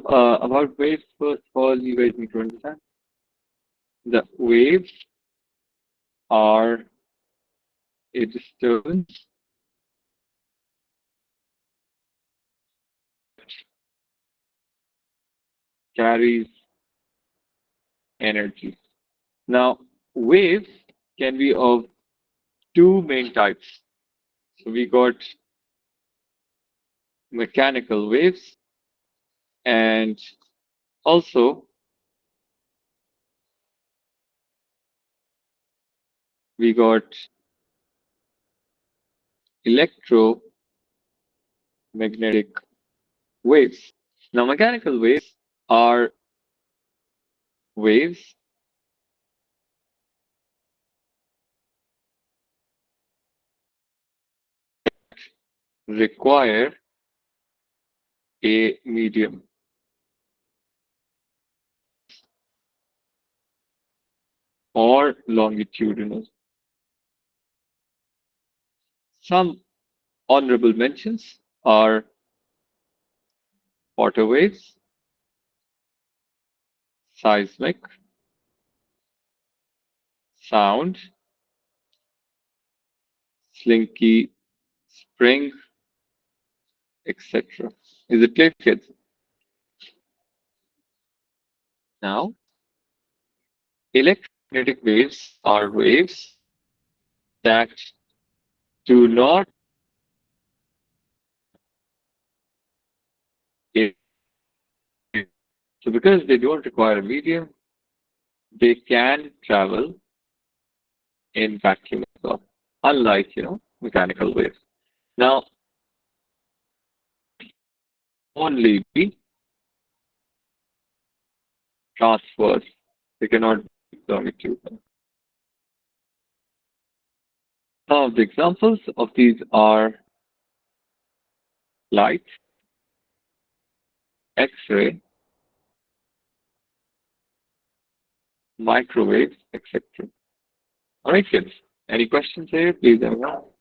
about waves, first of all, you guys need to understand the waves are a disturbance carries energy. Now, waves can be of two main types. So we got mechanical waves and also we got electromagnetic waves. Now, mechanical waves are waves require a medium or longitudinal. Some honorable mentions are water waves, seismic, sound, slinky, spring, etc. Is it clear, kids? Now, electromagnetic waves are waves that do not so because they don't require a medium, they can travel in vacuum as well, unlike mechanical waves. Now, only be transverse. They cannot be longitudinal. Some of the examples of these are light, X-ray, microwaves, etc. All right, kids. Any questions here? Please let me know.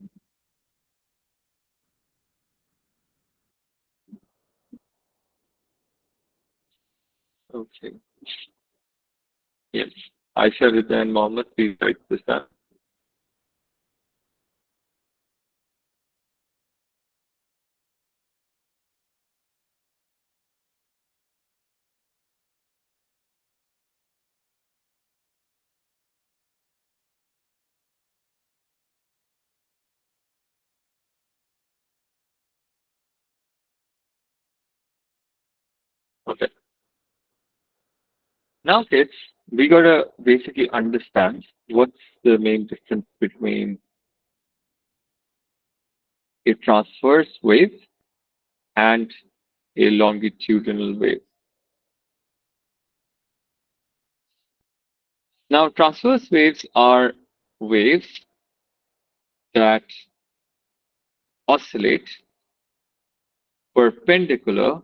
Okay. Yes. Aisha Rida and Mohammed, please write this down. Okay. Now, kids, we gotta basically understand what's the main difference between a transverse wave and a longitudinal wave. Now, transverse waves are waves that oscillate perpendicular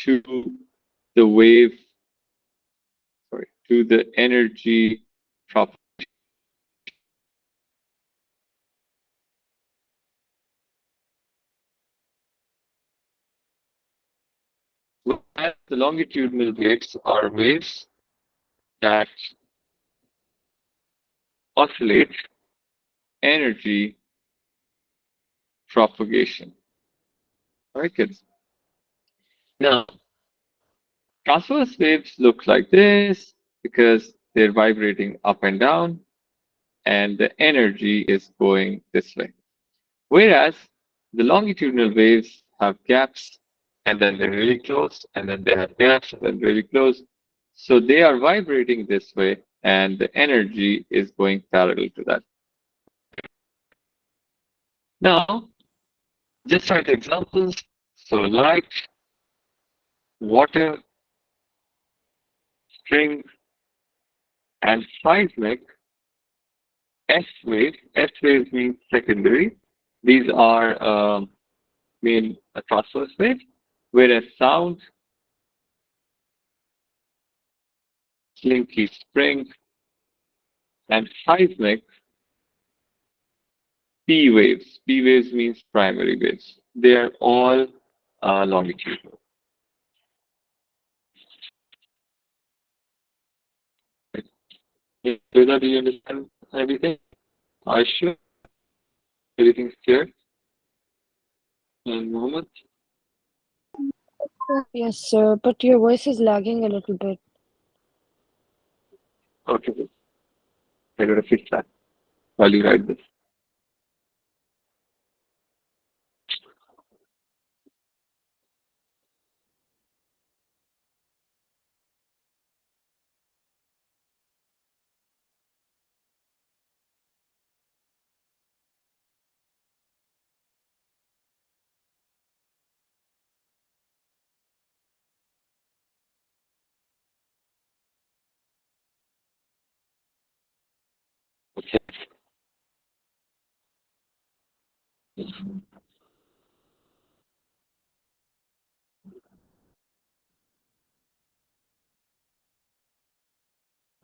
to the wave, to the energy property. Whereas the longitudinal waves are waves that oscillate energy propagation. All right, kids. Now, transverse waves look like this because they're vibrating up and down, and the energy is going this way. Whereas the longitudinal waves have gaps, and then they're really close, and then they have gaps, and then really close. So they are vibrating this way, and the energy is going parallel to that. Now, just write examples. So light, water, string, and seismic. S waves. S waves means secondary. These are mean a transverse wave, whereas sound, slinky spring, and seismic, P waves. P waves means primary waves. They are all longitudinal. Veda, do you understand everything? I sure everything's clear. And Mohammed? Yes, sir, but your voice is lagging a little bit. Okay, good. I gotta fix that while you write this. Okay.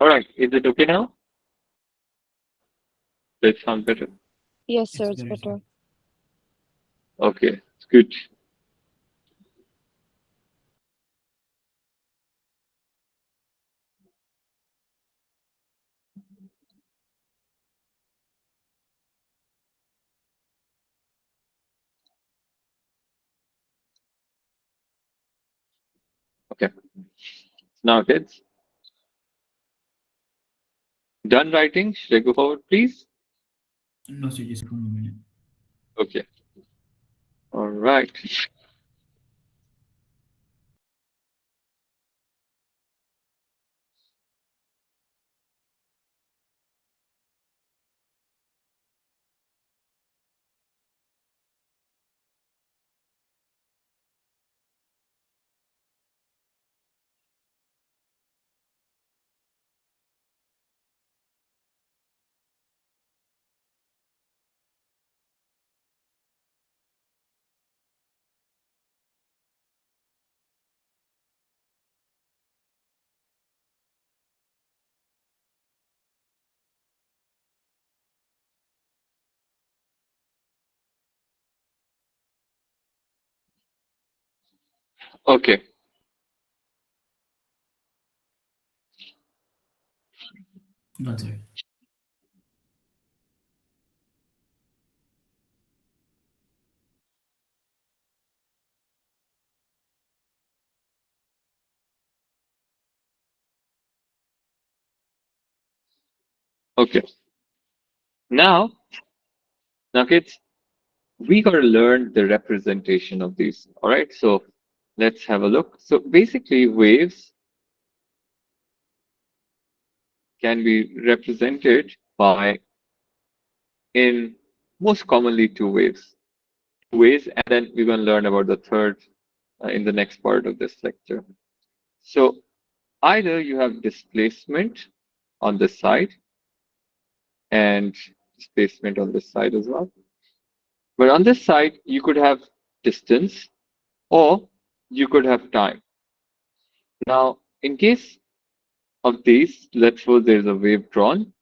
All right. Is it okay now? That sound better. Yes, It's sir, it's better, sir. better. Okay. It's good. Okay. Now, kids, done writing. Should I go forward, please? No, sir, just 1 minute. Okay. All right. Okay. Done, sir. Okay. Now, now, kids, we got to learn the representation of these. All right. So let's have a look. So basically, waves can be represented by in most commonly two ways. Two ways, and then we're going to learn about the third in the next part of this lecture. So either you have displacement on this side and displacement on this side as well. But on this side, you could have distance or you could have time. Now, in case of these, let's suppose there's a wave drawn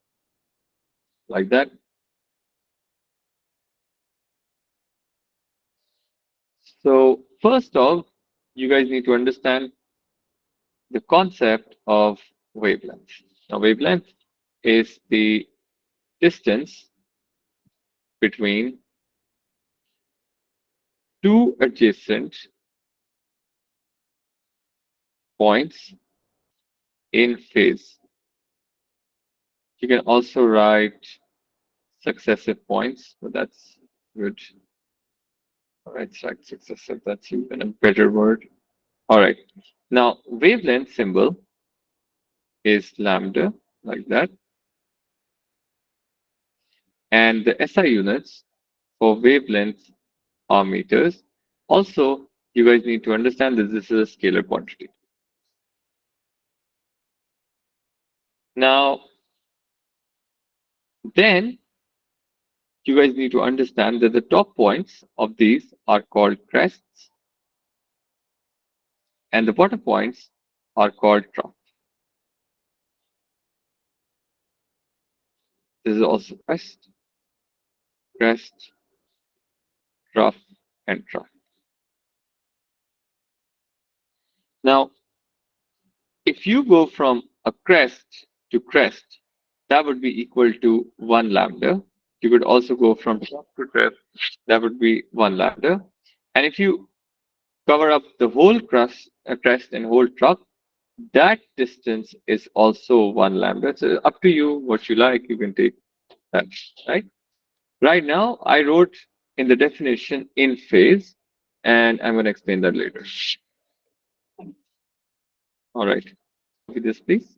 like that. So first off, you guys need to understand the concept of wavelength. Now, wavelength is the distance between two adjacent points in phase. You can also write successive points, but that's good. All right, successive, that's even a better word. All right. Now, wavelength symbol is lambda, like that. And the SI units for wavelength are meters. Also, you guys need to understand that this is a scalar quantity. Now, then you guys need to understand that the top points of these are called crests and the bottom points are called troughs. This is also crest, trough, and trough. Now, if you go from a crest to crest, that would be equal to 1 lambda. You could also go from top to crest, that would be 1 lambda. And if you cover up the whole crest and whole truck, that distance is also 1 lambda. So up to you what you like, you can take that, right? Right now, I wrote in the definition in phase, and I'm going to explain that later. All right. Copy this, please.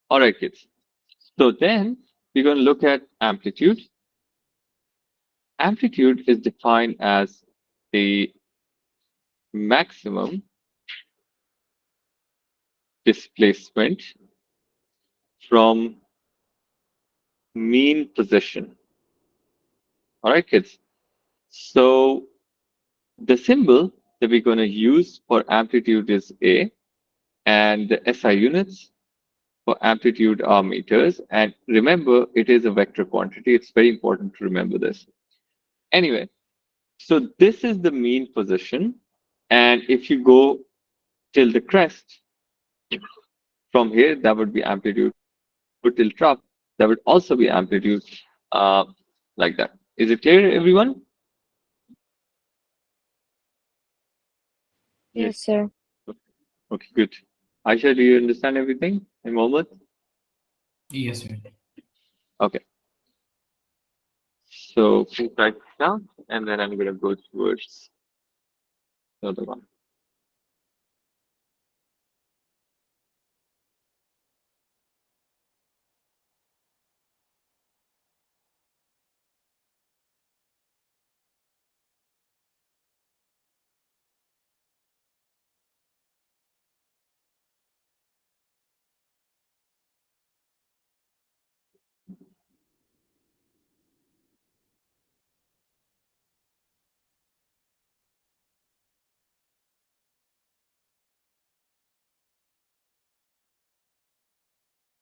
All right, kids. So then we're going to look at amplitude. Amplitude is defined as the maximum displacement from mean position. All right, kids. So the symbol that we're going to use for amplitude is A, and the SI units for amplitude are meters. And remember, it is a vector quantity. It's very important to remember this. Anyway, so this is the mean position. And if you go till the crest, from here, that would be amplitude. Go till trough, that would also be amplitude, uh, like that. Is it clear, everyone? Yes, Yes. sir. Okay, good. Aisha, do you understand everything? And Mohammed? Yes, sir. Okay. So please write this down, and then I'm going to go towards the other one.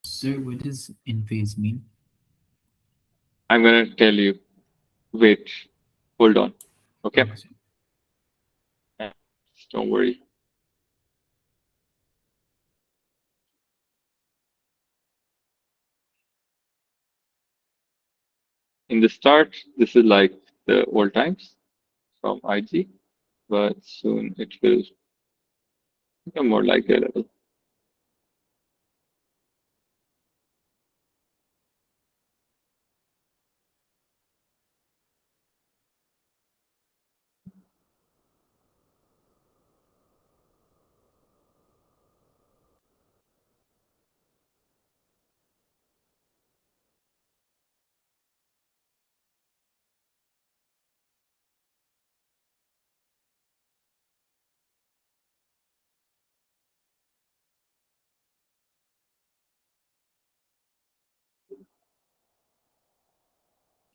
Sir, what does in phase mean? I'm going to tell you. Wait, hold on. Okay, Okay, sir. don't worry. In the start, this is like the old times from IG, but soon it will become more like a level.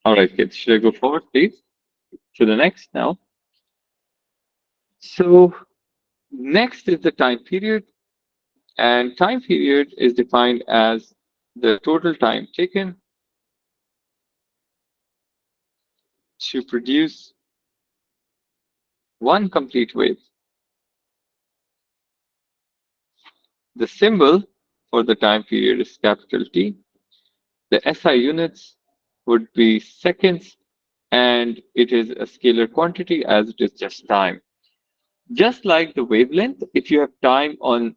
All right, kids, should I go forward, please, to the next now? So next is the time period, and time period is defined as the total time taken to produce one complete wave. The symbol for the time period is capital T. The SI units would be seconds, and it is a scalar quantity as it is just time. Just like the wavelength, if you have time on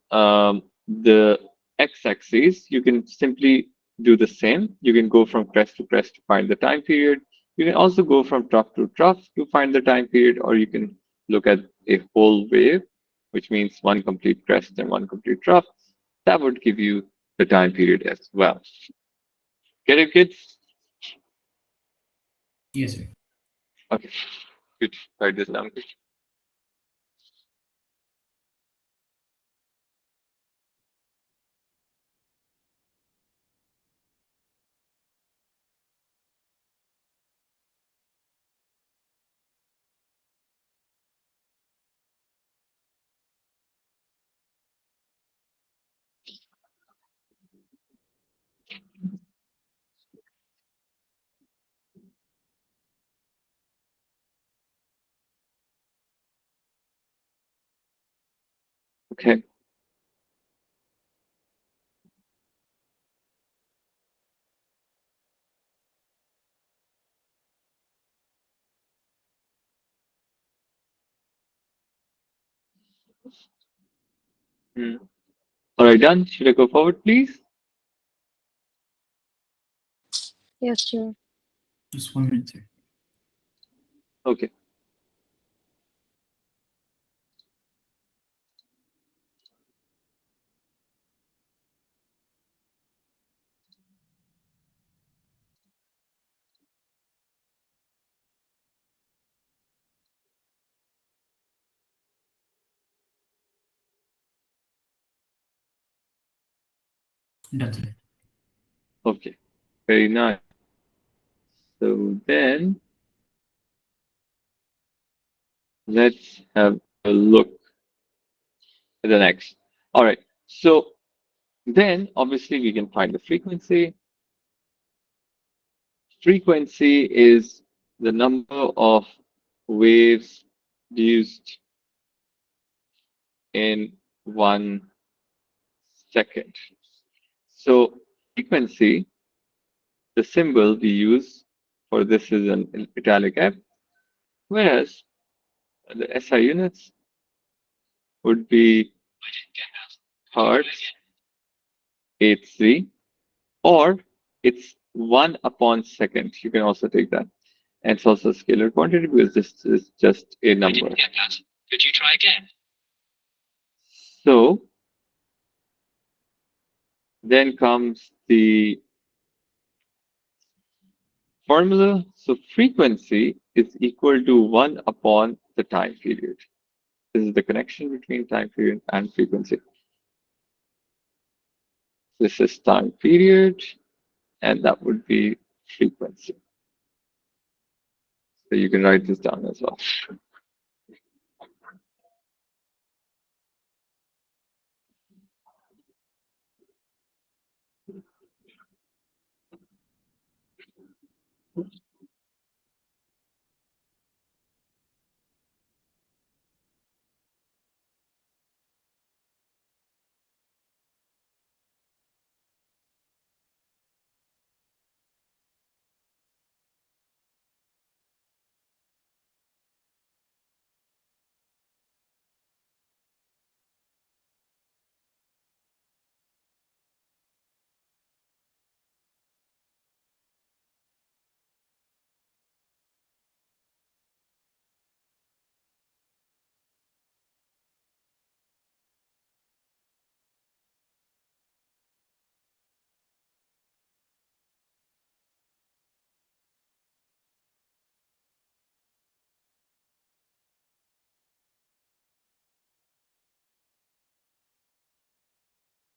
the x-axis, you can simply do the same. You can go from crest to crest to find the time period. You can also go from trough to trough to find the time period, or you can look at a whole wave, which means one complete crest and one complete trough. That would give you the time period as well. Get it, kids? Yes, sir. Okay, good. Write this down. Okay. Hmm. All right, done. Should I go forward, please? Yes, sir. Just 1 minute, sir. Okay. Done, sir. Okay. Very nice. So then let's have a look at the next. All right. So then obviously we can find the frequency. Frequency is the number of waves used in 1 second. So frequency, the symbol we use for this is an italic F, whereas the SI units would be hertz, HZ, or it's 1/second. You can also take that. And it's also a scalar quantity because this is just a number. I didn't get that. Could you try again? So then comes the formula. So frequency is equal to 1 upon the time period. This is the connection between time period and frequency. This is time period, and that would be frequency. So you can write this down as well.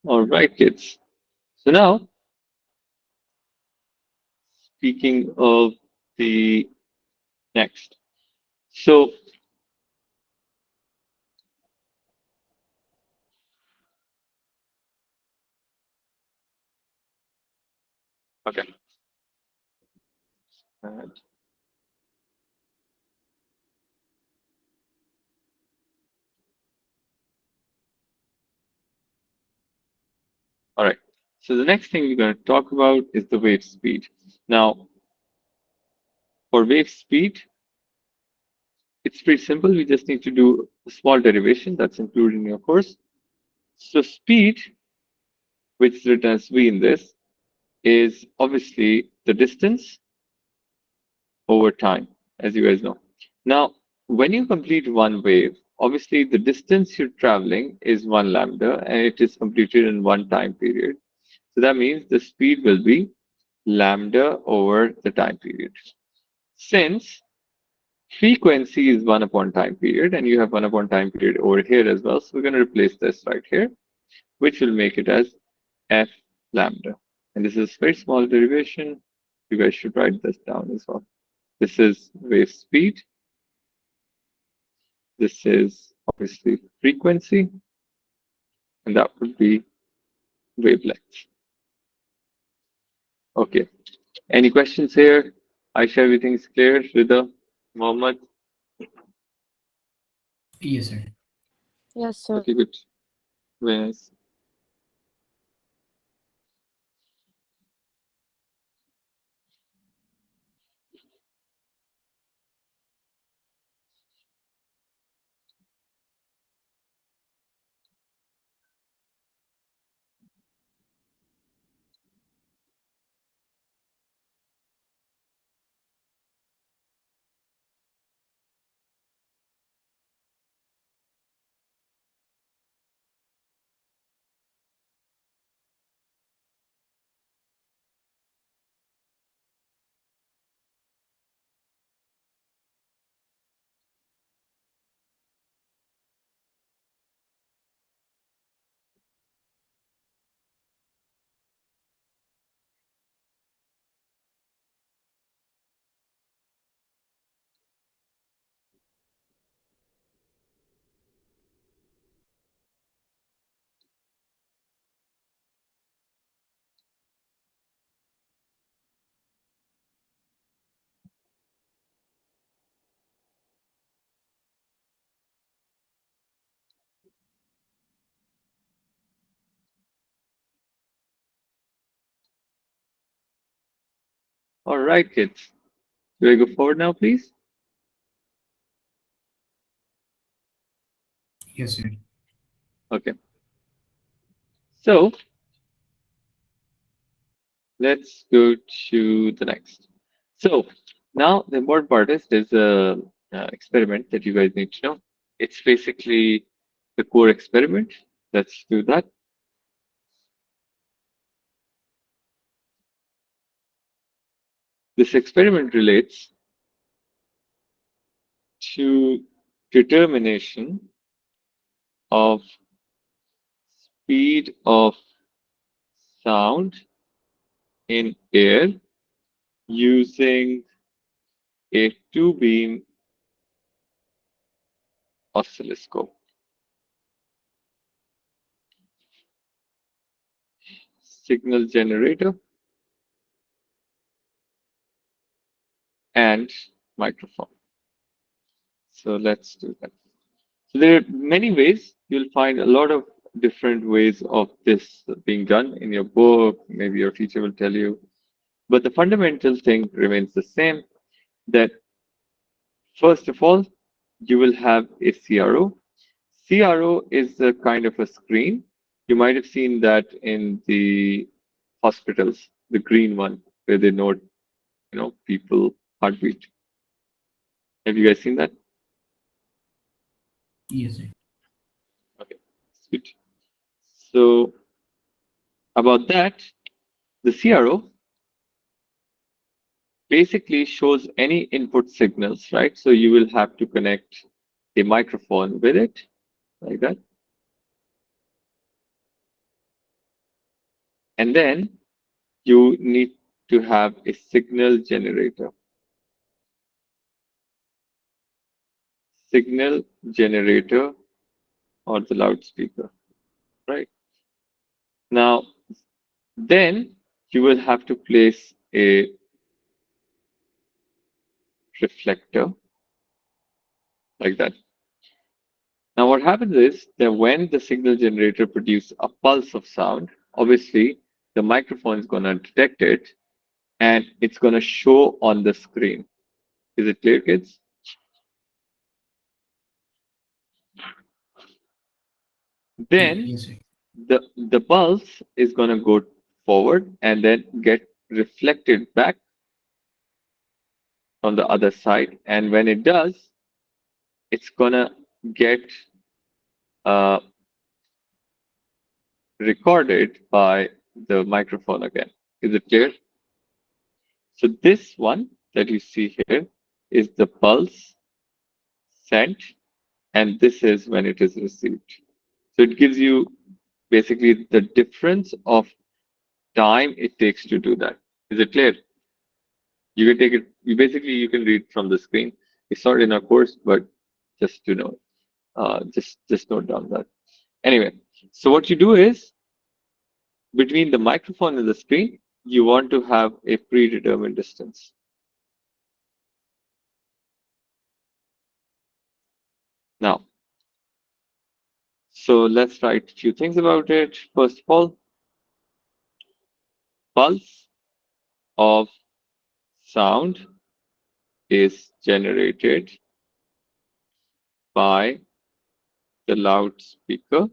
All right, kids. So now, speaking of the next. So, okay. And, all right. So the next thing we're going to talk about is the wave speed. Now, for wave speed, it's pretty simple. We just need to do a small derivation that's included in your course. So speed, which is written as v in this, is obviously the distance over time, as you guys know. Now, when you complete one wave, obviously the distance you're traveling is one lambda and it is completed in one time period. So that means the speed will be lambda over the time period. Since frequency is 1 upon time period and you have 1 upon time period over here as well, so we're going to replace this right here, which will make it as f lambda. And this is very small derivation. You guys should write this down as well. This is wave speed. This is obviously frequency, and that would be wavelength. Okay. Any questions here? Aisha, everything's clear? Rida, Mohammed? Yes, sir. Yes, sir. Okay, good. Very nice. All right, kids. Do I go forward now, please? Yes, sir. Okay. So let's go to the next. So now the important part is there's a experiment that you guys need to know. It's basically the core experiment. Let's do that. This experiment relates to determination of speed of sound in air using a two-beam oscilloscope, signal generator, and microphone. So let's do that. So there are many ways. You'll find a lot of different ways of this being done in your book. Maybe your teacher will tell you. But the fundamental thing remains the same, that first of all, you will have a CRO. CRO is a kind of a screen. You might have seen that in the hospitals, the green one, where they note, people heartbeat. Have you guys seen that? Yes, sir. Okay, good. So about that, the CRO basically shows any input signals, right? So you will have to connect a microphone with it, like that. And then you need to have a signal generator. Signal generator or the loudspeaker, right? Now, then you will have to place a reflector like that. Now, what happens is that when the signal generator produces a pulse of sound, obviously the microphone is going to detect it and it's going to show on the screen. Is it clear, kids? Then Yes, sir. the pulse is going to go forward and then get reflected back on the other side. And when it does, it's gonna get uh, recorded by the microphone again. Is it clear? So this one that you see here is the pulse sent, and this is when it is received. So it gives you basically the difference of time it takes to do that. Is it clear? You can take it, you can read from the screen. It's not in our course, but just to know, just note down that. Anyway, so what you do is between the microphone and the screen, you want to have a predetermined distance. Now, so let's write a few things about it. First of all, pulse of sound is generated by the loudspeaker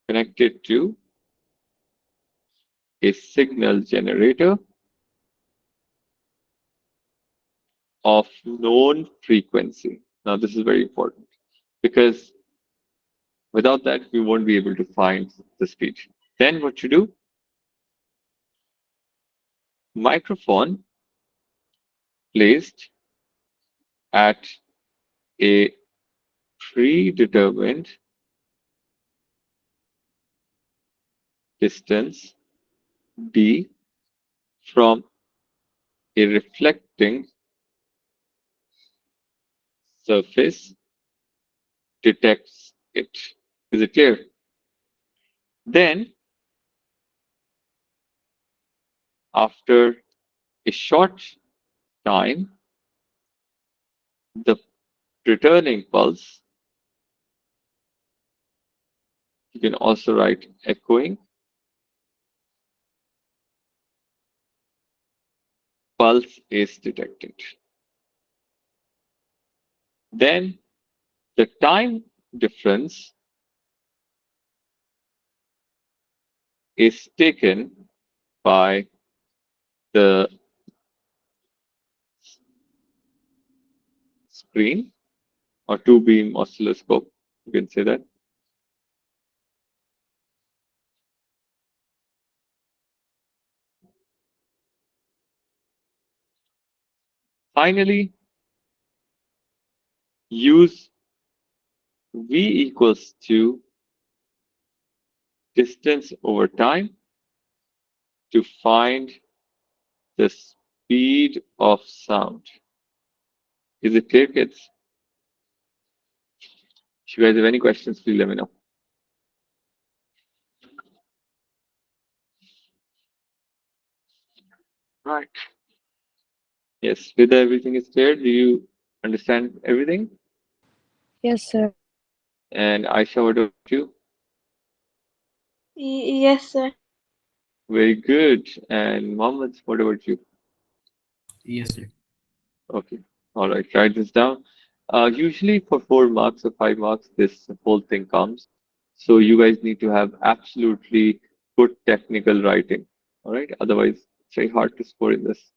connected to a signal generator of known frequency. Now, this is very important because without that, we won't be able to find the speech. Then what you do, microphone placed at a predetermined distance d from a reflecting surface detects it. Is it clear? Then, after a short time, the returning pulse, you can also write echoing pulse is detected. Then the time difference is taken by the screen or two beam oscilloscope. You can say that. Finally, use V equals to distance over time to find the speed of sound. Is it clear, kids? If you guys have any questions, please let me know. Right. Yes, whether everything is clear, do you understand everything? Yes, sir. And Aisha, what about you? Yes, sir. Very good. And Mohammed, what about you? Yes, sir. Okay. All right. Write this down. Usually for 4 marks or 5 marks, this whole thing comes. So you guys need to have absolutely good technical writing. All right. Otherwise, it's very hard to score in this.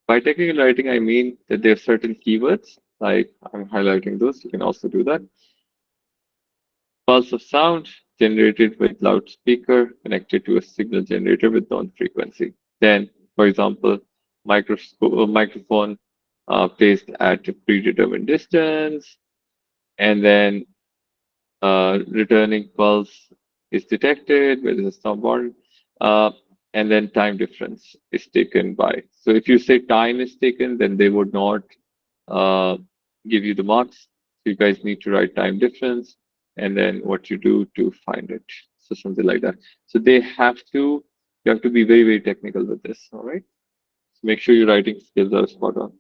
By technical writing, I mean that there are certain keywords, like I'm highlighting those. You can also do that. Pulse of sound generated with loudspeaker connected to a signal generator with known frequency. Then, for example, microphone placed at a predetermined distance, and then returning pulse is detected where there's a sound bound, uh, and then time difference is taken by. So if you say time is taken, then they would not uh, give you the marks. So you guys need to write time difference and then what you do to find it. So something like that. So you have to be very, very technical with this. All right. So make sure your writing skills are spot on.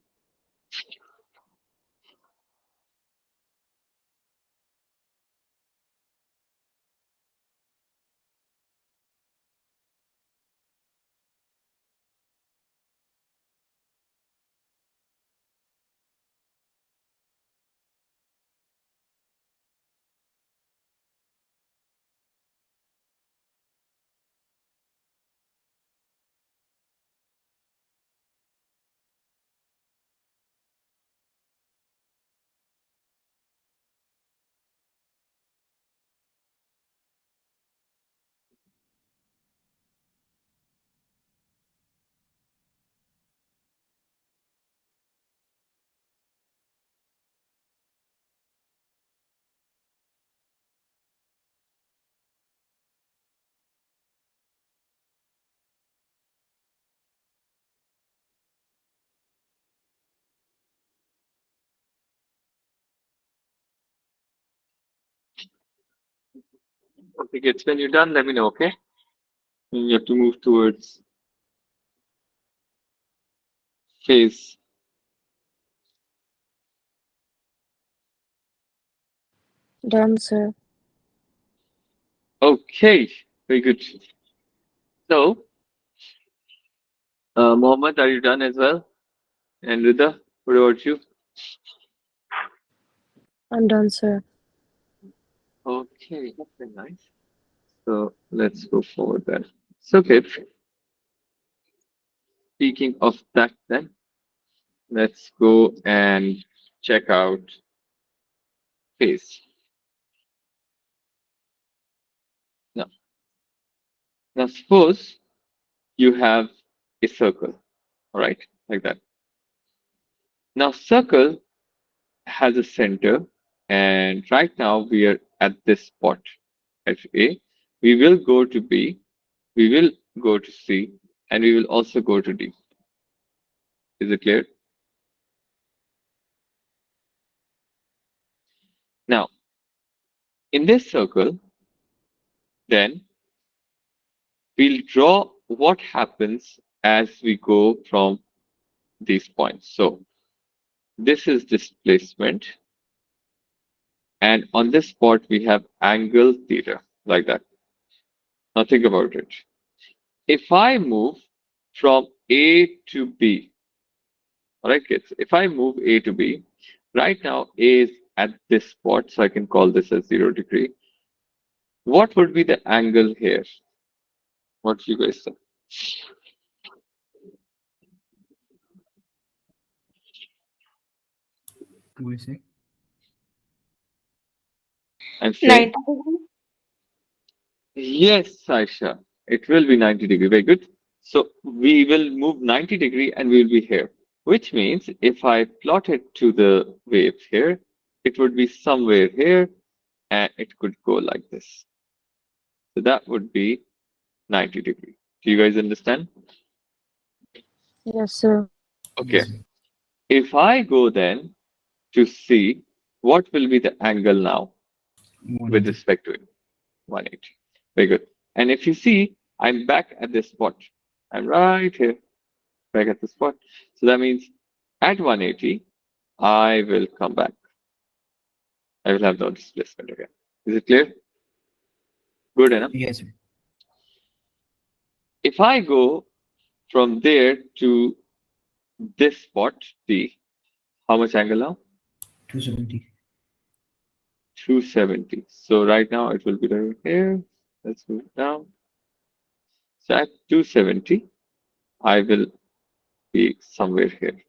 Okay, kids, when you're done, let me know, okay? You have to move towards phase. Done, sir. Okay, very good. So, Mohammed, are you done as well? And Rida, what about you? I'm done, sir. Okay, that's very nice. So let's go forward then. So, kids, speaking of that, then let's go and check out phase. Now, now suppose you have a circle, all right, like that. Now, circle has a center, and right now we are at this spot at A. We will go to B, we will go to C, and we will also go to D. Is it clear? Now, in this circle, then we'll draw what happens as we go from these points. So, this is displacement, and on this spot we have angle theta, like that. Now, think about it. If I move from A to B, all right, kids, if I move A to B, right now A is at this spot, so I can call this as 0 degree. What would be the angle here? What do you guys think? What do you say? I'm saying, 90 yes, Aisha, it will be 90 degree. Very good. So we will move 90 degree and we will be here, which means if I plot it to the waves here, it would be somewhere here and it could go like this. So that would be 90 degree. Do you guys understand? Yes, sir. Okay. Yes, sir. If I go then to see what will be the angle now with 180. respect to it, 180. Very good. And if you see, I'm back at this spot. I'm right here, back at the spot. So that means at 180, I will come back. I will have no displacement again. Is it clear? Good enough. Yes, sir. If I go from there to this spot, D, how much angle now? 270. 270. So right now it will be right here. Let's move down. So at 270, I will be somewhere here.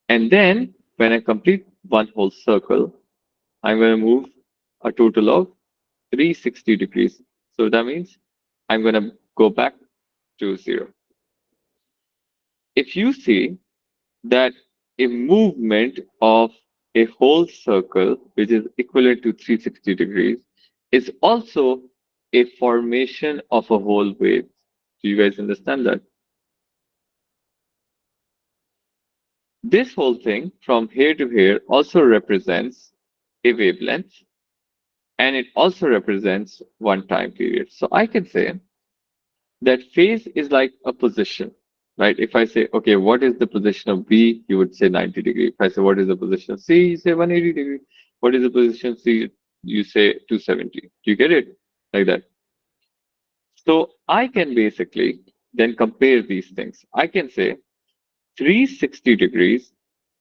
And then when I complete one whole circle, I'm going to move a total of 360 degrees. So that means I'm going to go back to 0. If you see that a movement of a whole circle, which is equivalent to 360 degrees, is also a formation of a whole wave. Do you guys understand that? This whole thing from here to here also represents a wavelength and it also represents one time period. So I can say that phase is like a position, right? If I say, okay, what is the position of B, you would say 90 degree. If I say, what is the position of C, you say 180 degree. What is the position of C, you say 270. Do you get it? Like that. So I can basically then compare these things. I can say 360 degrees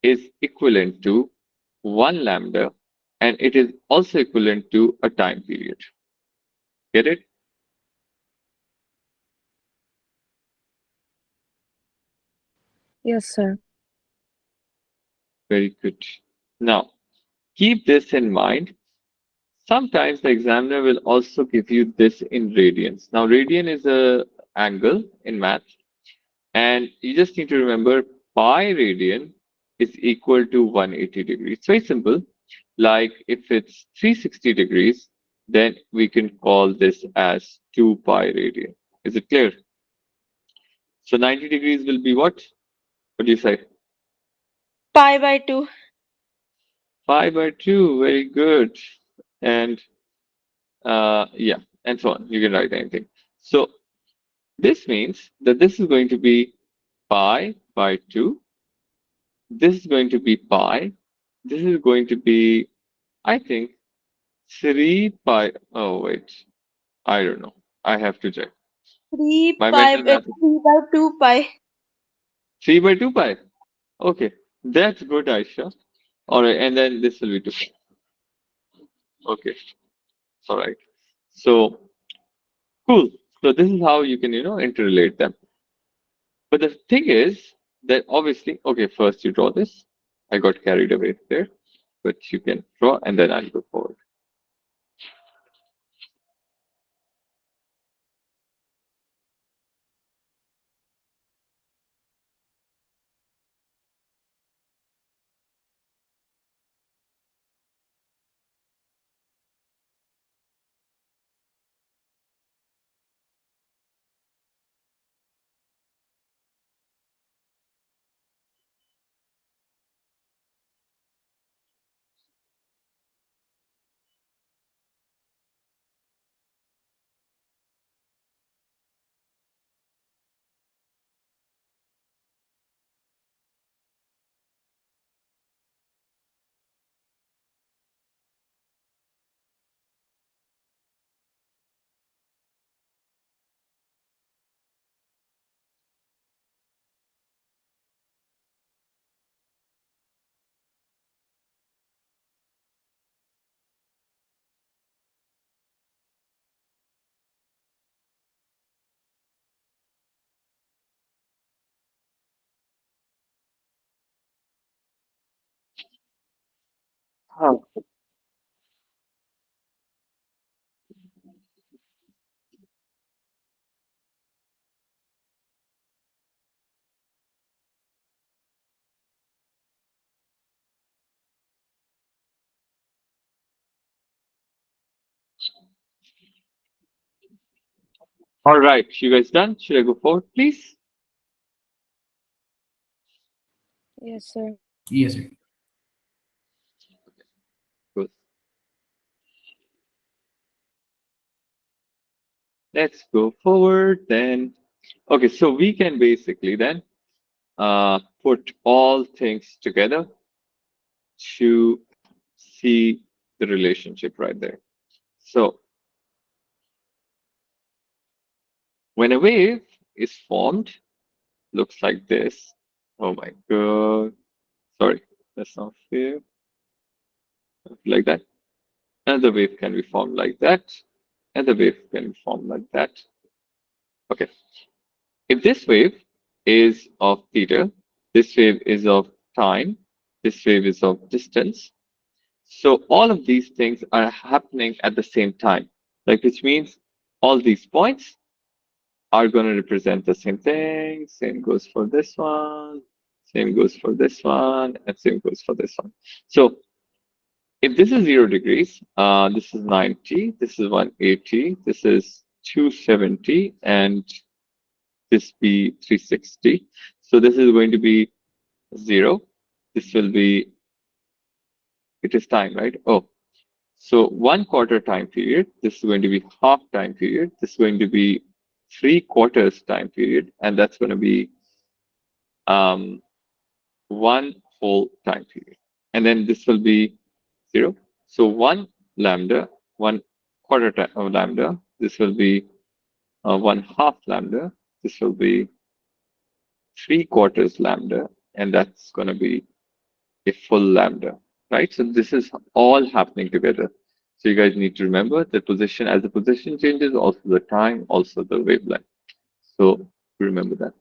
is equivalent to 1 lambda and it is also equivalent to a time period. Get it? Yes, sir. Very good. Now, keep this in mind. Sometimes the examiner will also give you this in radians. Now, radian is a angle in math, and you just need to remember pi radian is equal to 180 degrees. It's very simple. Like if it's 360 degrees, then we can call this as 2 pi radian. Is it clear? So 90 degrees will be what? What do you say? pi by 2. Pi by 2. Very good. And Yeah, and so on. You can write anything. So this means that this is going to be pi by 2. This is going to be pi. This is going to be, I think, 3 pi. Oh, wait. I don't know. I have to check. 3 My pi, mental math. 3 by 2 pi. 3 by 2 pi. Okay. That's good, Aisha. All right. And then this will be 2. Okay. It's all right. So, cool. So this is how you can, interrelate them. But the thing is that obviously, okay, first you draw this. I got carried away there, but you can draw and then I'll go forward. Oh. All right, you guys done? Should I go forward, please? Yes, sir. Yes, sir. Good. Let's go forward then. Okay, so we can basically then put all things together to see the relationship right there. So when a wave is formed, looks like this. Oh my god. Sorry, that's not fair. Like that. Another wave can be formed like that. Another wave can be formed like that. Okay. If this wave is of theta, this wave is of time, this wave is of distance. So all of these things are happening at the same time, like which means all these points are going to represent the same thing. Same goes for this one, same goes for this one, and same goes for this one. So if this is 0 degrees, this is 90, this is 180, this is 270, and this be 360. So this is going to be 0. This will be, it is time, right? Oh, so 1/4 time period. This is going to be half time period. This is going to be 3/4 time period. And that's going to be um, one whole time period. And then this will be 0. So 1 lambda, 1/4 time of lambda. This will be 1/2 lambda. This will be 3/4 lambda. And that's going to be a full lambda, right? So this is all happening together. So you guys need to remember the position, as the position changes, also the time, also the wavelength. So remember that.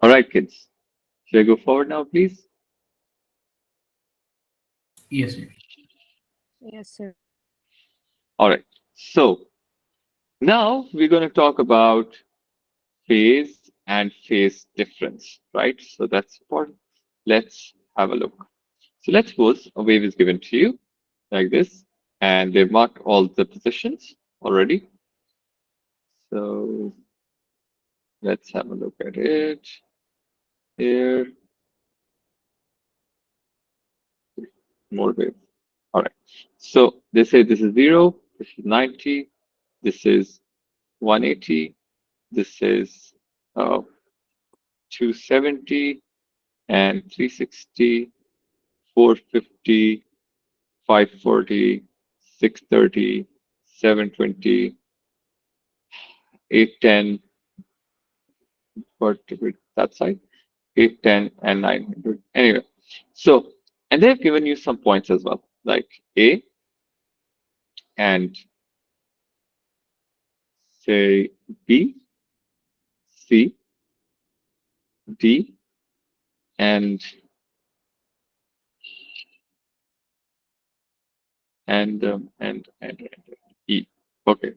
All right, kids. Should I go forward now, please? Yes, sir. Yes, sir. All right. So now we're going to talk about phase and phase difference, right? So that's important. Let's have a look. So let's suppose a wave is given to you like this, and they've marked all the positions already. So let's have a look at it here. More waves. All right. So they say this is 0, this is 90, this is 180, this is 270, and 360, 450, 540, 630, 720, 810, what that side, 810, and 900. Anyway, so, and they've given you some points as well, like A and say B, C, D, and and E. Okay.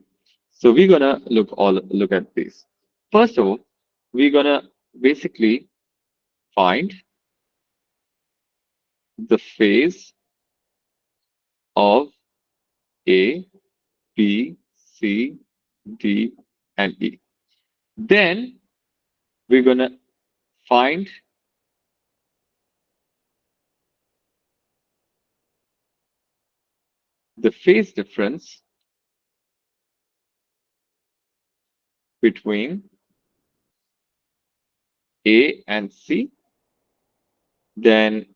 So we're gonna look at these. First of all, we're gonna basically find the phase of A, B, C, D, and E. Then we're gonna find the phase difference between A and C, then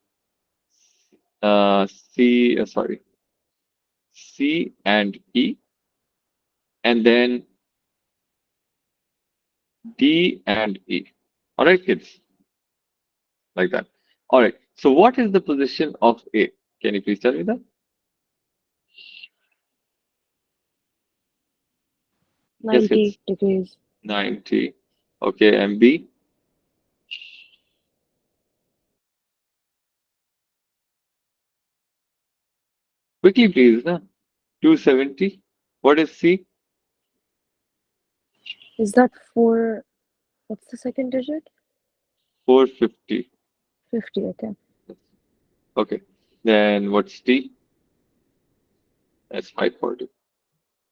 C and E, and then D and E. All right, kids, like that. All right. So what is the position of A? Can you please tell me that? Yes, 90 kids. degrees. 90. Okay, and B? Quickly, please. Na? 270. What is C? Is that for, what's the second digit? 450. 50, okay. Okay. Then what's D? That's 540.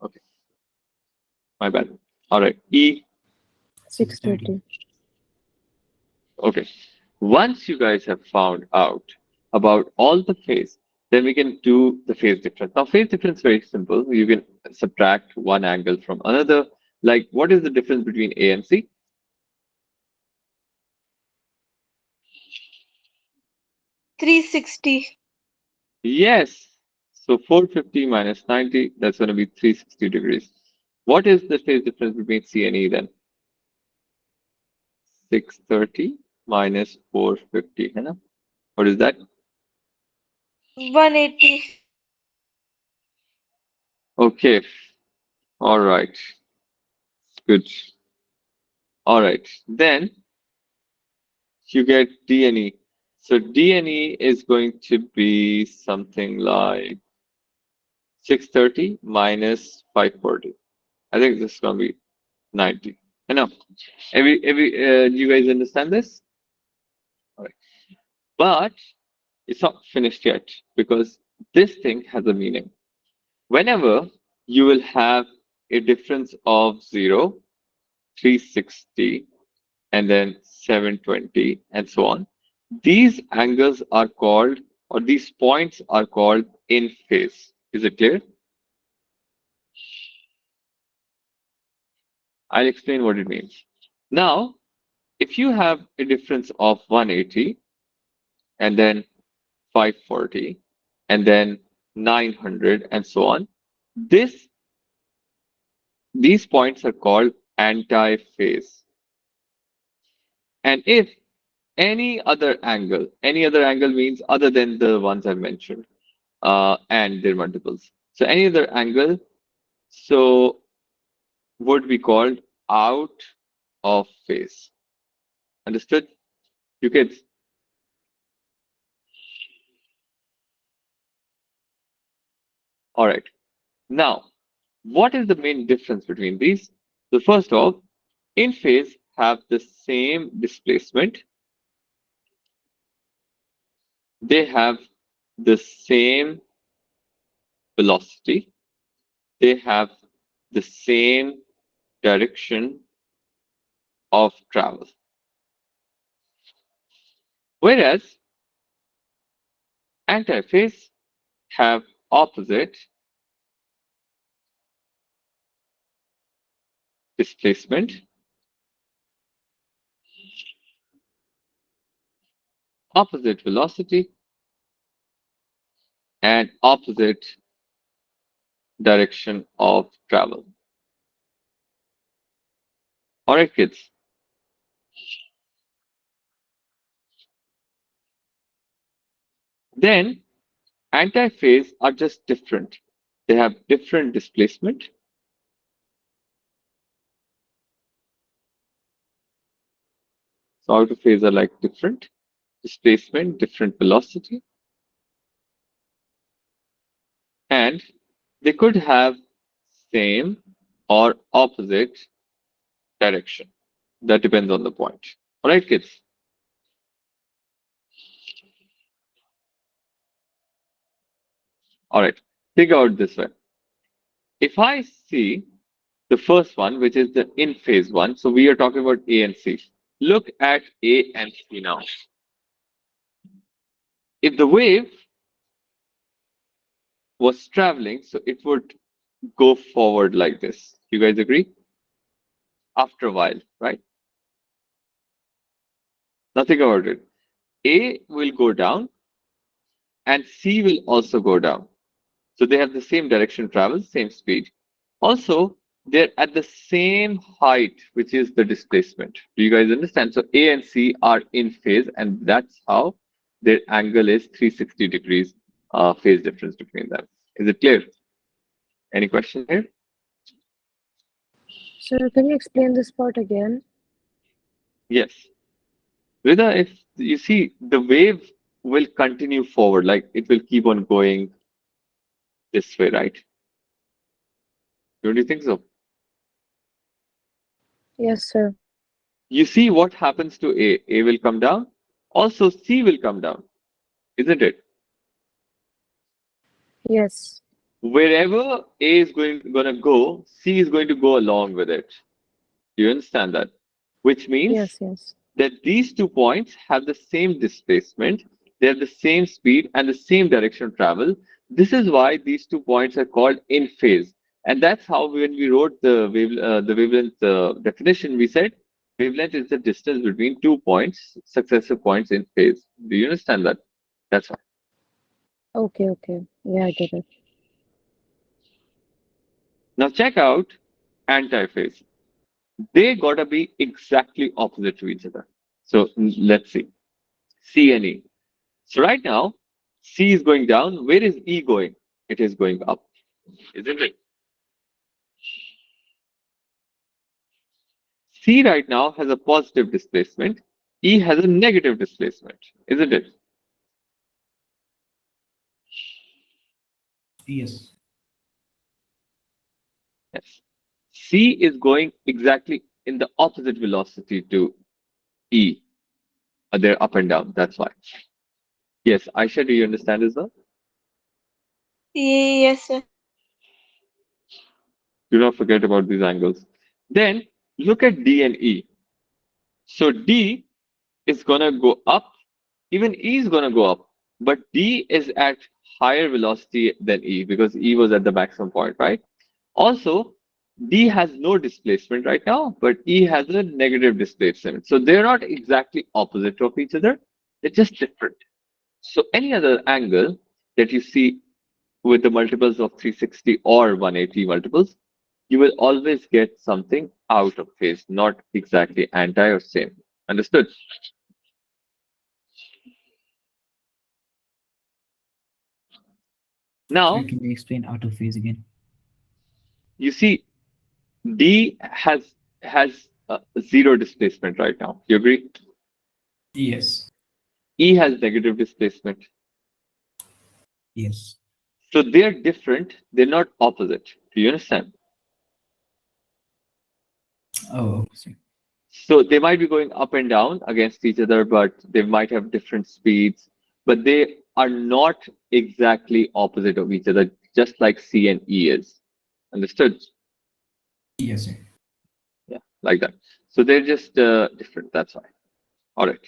Okay, my bad. All right. E. 630. 630. Okay. Once you guys have found out about all the phase, then we can do the phase difference. Now, phase difference is very simple. You can subtract one angle from another. Like, what is the difference between A and C? 360. Yes. So 450 minus 90, that's going to be 360 degrees. What is the phase difference between C and E then? 630 minus 450. है ना? What is that? 180. Okay. All right. Good. All right. Then you get D and E. So D and E is going to be something like 630 minus 540. I think this is going to be 90. I know. You guys understand this? All right. But it's not finished yet because this thing has a meaning. Whenever you will have a difference of 0, 360, and then 720, and so on, these angles are called, or these points are called in phase. Is it clear? I'll explain what it means. Now, if you have a difference of 180 and then 540 and then 900 and so on, this these points are called anti-phase. And if any other angle means other than the ones I mentioned, and their multiples. So any other angle so would be called out of phase. Understood? You kids? All right. Now, what is the main difference between these? So first off, in phase have the same displacement. They have the same velocity. They have the same direction of travel. Whereas antiphase have opposite displacement, opposite velocity, and opposite direction of travel. All right, kids. Then antiphase are just different. They have different displacement. So out of phase are like different displacement, different velocity, and they could have same or opposite direction. That depends on the point. All right, kids. All right. Think out this way. If I see the first one, which is the in phase one, so we are talking about A and C. Look at A and C now. If the wave was traveling, so it would go forward like this. You guys agree? After a while, right? Now think about it. A will go down and C will also go down. So they have the same direction travel, same speed. Also, they're at the same height, which is the displacement. Do you guys understand? So A and C are in phase, and that's how their angle is 360 degrees phase difference between them. Is it clear? Any question here? Sir, can you explain this part again? Yes. Rida, if you see the wave will continue forward, like it will keep on going this way, right? Don't you think so? Yes, sir. You see what happens to A. A will come down. Also, C will come down, isn't it? Yes. Wherever A is gonna go, C is going to go along with it. Do you understand that? Which means Yes, yes. that these 2 points have the same displacement, they have the same speed and the same direction of travel. This is why these 2 points are called in phase. And that's how when we wrote the wavelength definition, we said wavelength is the distance between 2 points, successive points in phase. Do you understand that? That's why. Okay, okay. Yeah, I get it. Now check out antiphase. They gotta be exactly opposite to each other. So let's see. C and E. So right now, C is going down. Where is E going? It is going up, isn't it? C right now has a positive displacement. E has a negative displacement, isn't it? Yes. Yes. C is going exactly in the opposite velocity to E. They're up and down. That's why. Yes, Aisha, do you understand as well? Yes, sir. Do not forget about these angles. Then look at D and E. So D is gonna go up, even E is gonna go up, but D is at higher velocity than E because E was at the maximum point, right? Also, D has no displacement right now, but E has a negative displacement. So they're not exactly opposite of each other, they're just different. So any other angle that you see with the multiples of 360 or 180 multiples, you will always get something out of phase, not exactly anti or same. Understood? Now, Sir, can you explain out of phase again? you see, D has zero displacement right now. You agree? Yes. E has negative displacement. Yes. So they're different. They're not opposite. Do you understand? Oh, okay, sir. So they might be going up and down against each other, but they might have different speeds. But they are not exactly opposite of each other, just like C and E is. Understood? Yes, sir. Yeah, like that. So they're just different. That's why. All right.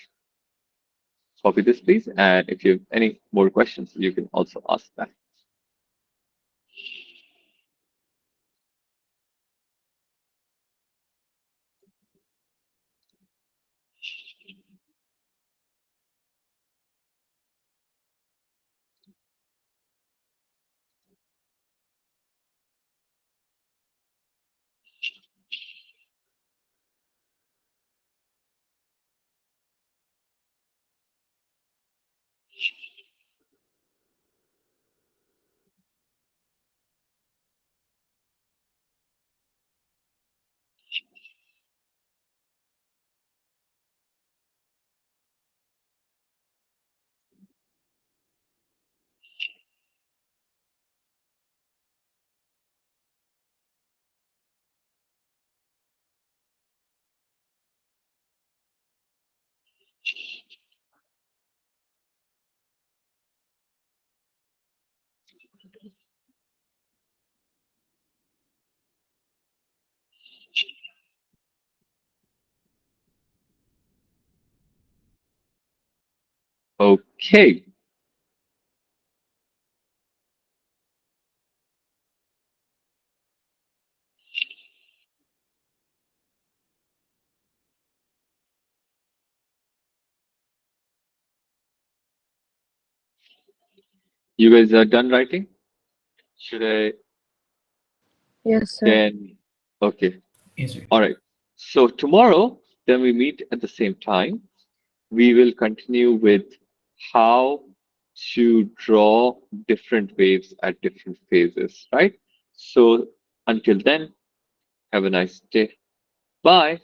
Copy this, please. And if you have any more questions, you can also ask that. Okay. You guys are done writing? Should I Yes, sir. then? Okay. Yes, sir. All right. So tomorrow, then we meet at the same time. We will continue with how to draw different waves at different phases, right? So until then, have a nice day. Bye.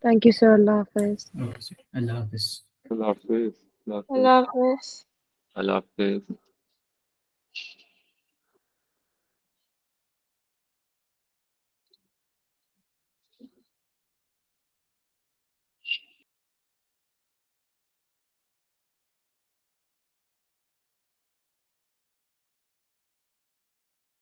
Thank you, sir. Allah Hafiz. Okay, sir. Allah Hafiz. Allah Hafiz. Allah Hafiz. Allah Hafiz. Allah Hafiz.